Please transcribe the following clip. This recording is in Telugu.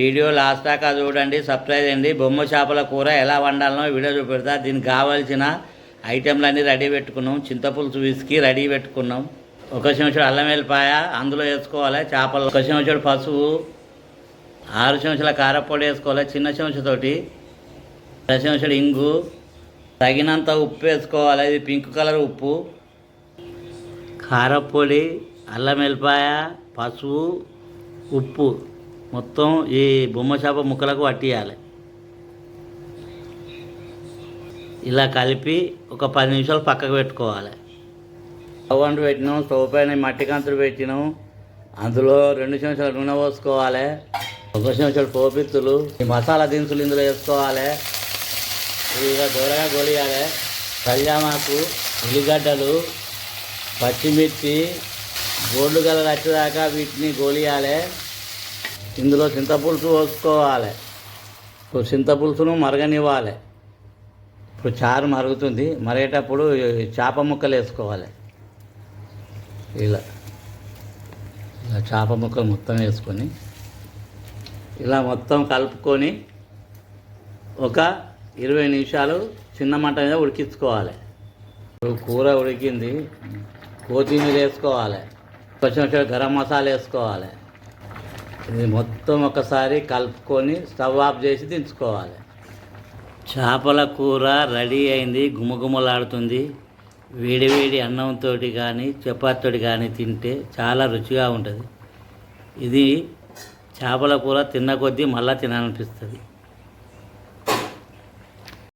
వీడియో లాస్ట్ దాకా చూడండి, సబ్స్క్రైబ్ చేయండి. బొమ్మ చేపల కూర ఎలా వండాలనో వీడియో చూపెడతా. దీనికి కావాల్సిన ఐటెంలన్నీ రెడీ పెట్టుకున్నాం. చింతపులుసు విసికి రెడీ పెట్టుకున్నాం. ఒక చెంచాడు అల్లం వెల్లిపాయ అందులో వేసుకోవాలి. చేపలు ఒక చెంచాడు పసుపు, 6 చెంచాల కారపొడి వేసుకోవాలి చిన్న చెంచాతోటి, 2 చెంచాడు ఇంగు, తగినంత ఉప్పు వేసుకోవాలి. ఇది పింక్ కలర్ ఉప్పు. కారపొడి, అల్లం వెల్లిపాయ, పసుపు, ఉప్పు మొత్తం ఈ బొమ్మ చేప ముక్కలకు పట్టియాలి. ఇలా కలిపి ఒక 10 నిమిషాలు పక్కకు పెట్టుకోవాలి. స్టవ్ అంటు పెట్టినాం, స్టవ్ పైన మట్టి కంతులు పెట్టినాం. అందులో 2 చెంచాల నూనె పోసుకోవాలి. 1 చెంచాడు పోపిత్తులు, ఈ మసాలా దినుసులు ఇందులో వేసుకోవాలి. ఇక దూరగా గొలియాలి. కళ్యామాకు, ఉల్లిగడ్డలు, పచ్చిమిర్చి గోల్డ్ కలర్ వచ్చేదాకా వీటిని గోలియాలి. ఇందులో చింతపులుసు పోసుకోవాలి. ఇప్పుడు చింతపులుసును మరగనివ్వాలి. ఇప్పుడు చారు మరుగుతుంది. మరిగేటప్పుడు చేప ముక్కలు వేసుకోవాలి. ఇలా చేప ముక్కలు మొత్తం వేసుకొని ఇలా మొత్తం కలుపుకొని ఒక 20 నిమిషాలు చిన్న మంట మీద ఉడికించుకోవాలి. ఇప్పుడు కూర ఉడికింది. కొత్తిమీర వేసుకోవాలి. కొంచెం గరం మసాలా వేసుకోవాలి. ఇది మొత్తం ఒకసారి కలుపుకొని స్టవ్ ఆఫ్ చేసి దించుకోవాలి. చేపల కూర రెడీ అయింది. గుమగుమలాడుతుంది. వేడి అన్నంతో కానీ చపాతీతో కానీ తింటే చాలా రుచిగా ఉంటుంది. ఇది చేపల కూర తిన్న కొద్దీ మళ్ళీ తినాలనిపిస్తుంది.